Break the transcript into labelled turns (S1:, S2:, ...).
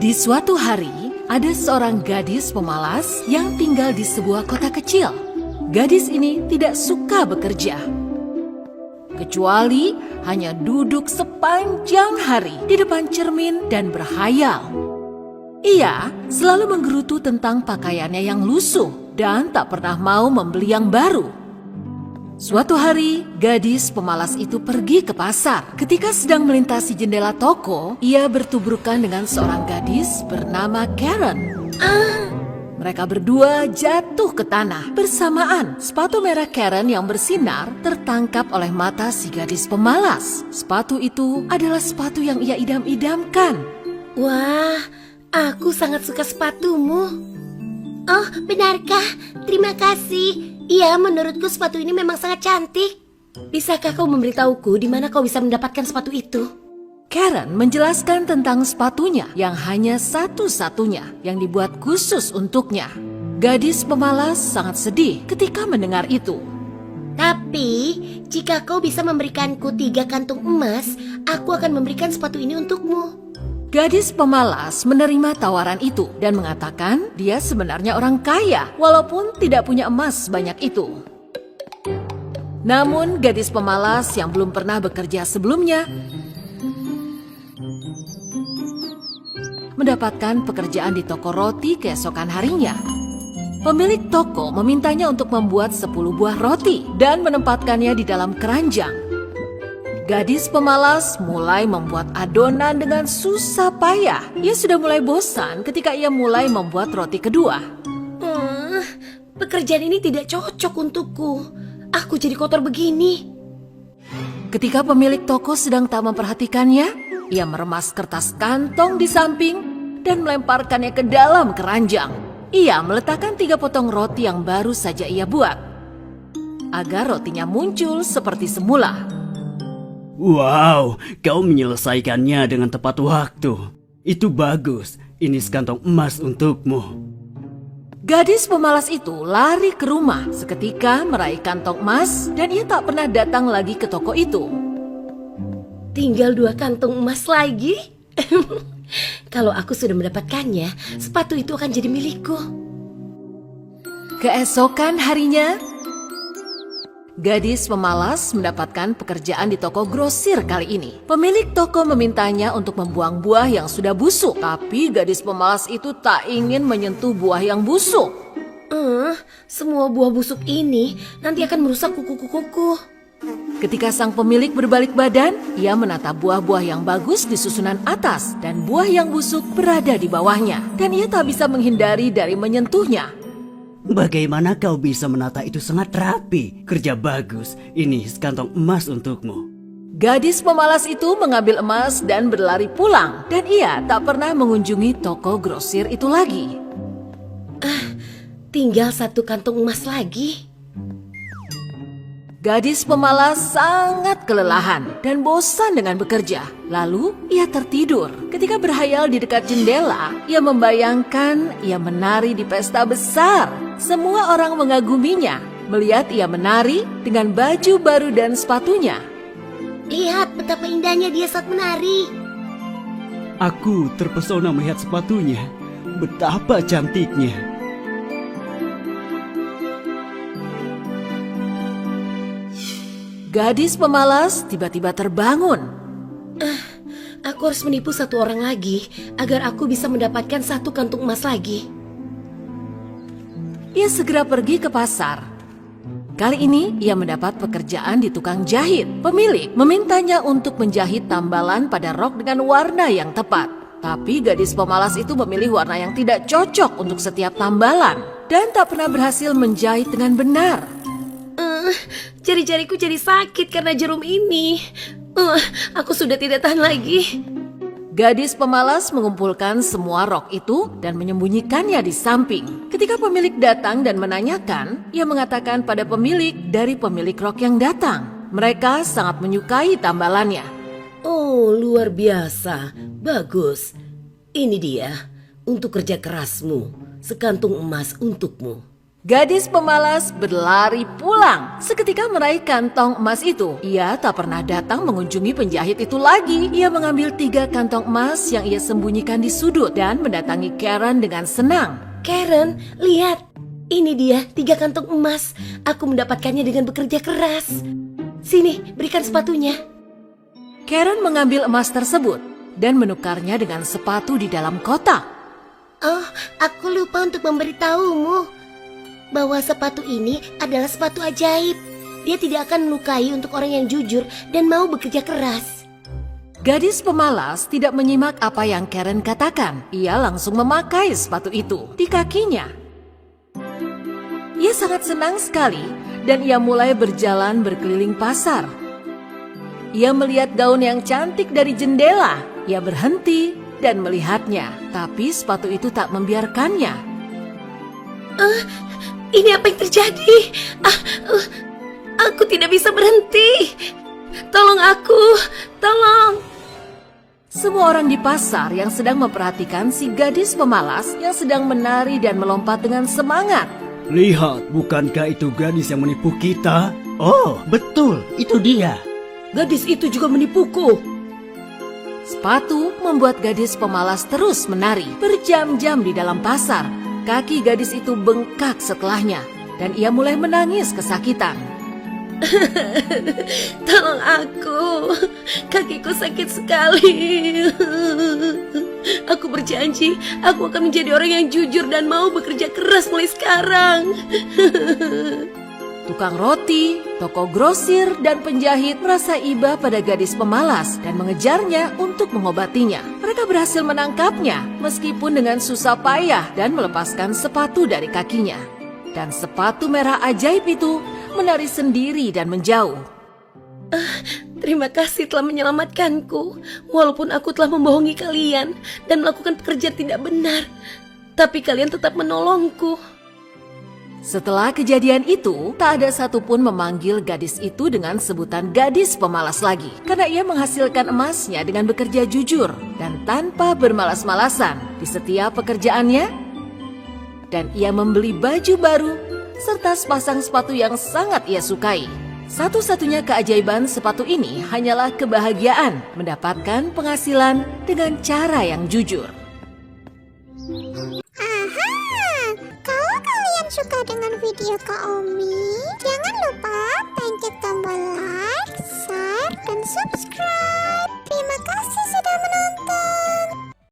S1: Di suatu hari, ada seorang gadis pemalas yang tinggal di sebuah kota kecil. Gadis ini tidak suka bekerja, kecuali hanya duduk sepanjang hari di depan cermin dan berhayal. Ia selalu menggerutu tentang pakaiannya yang lusuh dan tak pernah mau membeli yang baru. Suatu hari, gadis pemalas itu pergi ke pasar. Ketika sedang melintasi jendela toko, ia bertubrukan dengan seorang gadis bernama Karen. Mereka berdua jatuh ke tanah bersamaan. Sepatu merah Karen yang bersinar tertangkap oleh mata si gadis pemalas. Sepatu itu adalah sepatu yang ia idam-idamkan.
S2: Wah, aku sangat suka sepatumu. Oh, benarkah? Terima kasih. Iya, menurutku sepatu ini memang sangat cantik. Bisakah kau memberitahuku di mana kau bisa mendapatkan sepatu itu?
S1: Karen menjelaskan tentang sepatunya yang hanya satu-satunya yang dibuat khusus untuknya. Gadis pemalas sangat sedih ketika mendengar itu.
S2: Tapi, jika kau bisa memberikanku 3 kantung emas, aku akan memberikan sepatu ini untukmu.
S1: Gadis pemalas menerima tawaran itu dan mengatakan dia sebenarnya orang kaya walaupun tidak punya emas sebanyak itu. Namun gadis pemalas yang belum pernah bekerja sebelumnya mendapatkan pekerjaan di toko roti keesokan harinya. Pemilik toko memintanya untuk membuat 10 buah roti dan menempatkannya di dalam keranjang. Gadis pemalas mulai membuat adonan dengan susah payah. Ia sudah mulai bosan ketika ia mulai membuat roti kedua.
S2: Pekerjaan ini tidak cocok untukku. Aku jadi kotor begini.
S1: Ketika pemilik toko sedang tak memperhatikannya, ia meremas kertas kantong di samping dan melemparkannya ke dalam keranjang. Ia meletakkan 3 potong roti yang baru saja ia buat, agar rotinya muncul seperti semula.
S3: Wow, kau menyelesaikannya dengan tepat waktu. Itu bagus, ini sekantong emas untukmu.
S1: Gadis pemalas itu lari ke rumah seketika meraih kantong emas dan ia tak pernah datang lagi ke toko itu.
S2: Tinggal 2 kantung emas lagi. Kalau aku sudah mendapatkannya, sepatu itu akan jadi milikku.
S1: Keesokan harinya, gadis pemalas mendapatkan pekerjaan di toko grosir kali ini. Pemilik toko memintanya untuk membuang buah yang sudah busuk, tapi gadis pemalas itu tak ingin menyentuh buah yang busuk.
S2: Semua buah busuk ini nanti akan merusak kuku-kukuku.
S1: Ketika sang pemilik berbalik badan, ia menata buah-buah yang bagus di susunan atas dan buah yang busuk berada di bawahnya, dan ia tak bisa menghindari dari menyentuhnya.
S3: Bagaimana kau bisa menata itu sangat rapi? Kerja bagus, ini sekantong emas untukmu.
S1: Gadis pemalas itu mengambil emas dan berlari pulang, dan ia tak pernah mengunjungi toko grosir itu lagi.
S2: Tinggal 1 kantung emas lagi.
S1: Gadis pemalas sangat kelelahan dan bosan dengan bekerja. Lalu ia tertidur. Ketika berhayal di dekat jendela, ia membayangkan ia menari di pesta besar. Semua orang mengaguminya melihat ia menari dengan baju baru dan sepatunya.
S2: Lihat betapa indahnya dia saat menari.
S3: Aku terpesona melihat sepatunya. Betapa cantiknya.
S1: Gadis pemalas tiba-tiba terbangun.
S2: Aku harus menipu 1 orang lagi agar aku bisa mendapatkan 1 kantung emas lagi.
S1: Ia segera pergi ke pasar. Kali ini ia mendapat pekerjaan di tukang jahit. Pemilik memintanya untuk menjahit tambalan pada rok dengan warna yang tepat. Tapi gadis pemalas itu memilih warna yang tidak cocok untuk setiap tambalan dan tak pernah berhasil menjahit dengan benar.
S2: Jari-jariku jadi sakit karena jarum ini. Aku sudah tidak tahan lagi.
S1: Gadis pemalas mengumpulkan semua rok itu dan menyembunyikannya di samping. Ketika pemilik datang dan menanyakan, ia mengatakan pada pemilik dari pemilik rok yang datang. Mereka sangat menyukai tambalannya.
S2: Oh, luar biasa. Bagus. Ini dia untuk kerja kerasmu. Sekantung emas untukmu.
S1: Gadis pemalas berlari pulang. Seketika meraih kantong emas itu, ia tak pernah datang mengunjungi penjahit itu lagi. Ia mengambil 3 kantong emas yang ia sembunyikan di sudut dan mendatangi Karen dengan senang.
S2: Karen, lihat. Ini dia 3 kantong emas. Aku mendapatkannya dengan bekerja keras. Sini, berikan sepatunya.
S1: Karen mengambil emas tersebut dan menukarnya dengan sepatu di dalam kotak.
S2: Oh, aku lupa untuk memberitahumu bahwa sepatu ini adalah sepatu ajaib. Dia tidak akan melukai untuk orang yang jujur dan mau bekerja keras.
S1: Gadis pemalas tidak menyimak apa yang Karen katakan. Ia langsung memakai sepatu itu di kakinya. Ia sangat senang sekali dan ia mulai berjalan berkeliling pasar. Ia melihat gaun yang cantik dari jendela. Ia berhenti dan melihatnya, tapi sepatu itu tak membiarkannya.
S2: Ini apa yang terjadi? Aku tidak bisa berhenti. Tolong aku, tolong.
S1: Semua orang di pasar yang sedang memperhatikan si gadis pemalas yang sedang menari dan melompat dengan semangat.
S3: Lihat, bukankah itu gadis yang menipu kita? Oh, betul, itu dia.
S2: Gadis itu juga menipuku.
S1: Sepatu membuat gadis pemalas terus menari berjam-jam di dalam pasar. Kaki gadis itu bengkak setelahnya dan ia mulai menangis kesakitan.
S2: Tolong aku, kakiku sakit sekali. Aku berjanji, aku akan menjadi orang yang jujur dan mau bekerja keras mulai sekarang.
S1: Tukang roti, toko grosir, dan penjahit merasa iba pada gadis pemalas dan mengejarnya untuk mengobatinya. Mereka berhasil menangkapnya meskipun dengan susah payah dan melepaskan sepatu dari kakinya. Dan sepatu merah ajaib itu menari sendiri dan menjauh.
S2: Terima kasih telah menyelamatkanku. Walaupun aku telah membohongi kalian dan melakukan pekerjaan tidak benar, tapi kalian tetap menolongku.
S1: Setelah kejadian itu, tak ada satupun memanggil gadis itu dengan sebutan gadis pemalas lagi. Karena ia menghasilkan emasnya dengan bekerja jujur dan tanpa bermalas-malasan di setiap pekerjaannya. Dan ia membeli baju baru serta sepasang sepatu yang sangat ia sukai. Satu-satunya keajaiban sepatu ini hanyalah kebahagiaan mendapatkan penghasilan dengan cara yang jujur.
S4: Kalau kalian suka dengan video Kak Omi, jangan lupa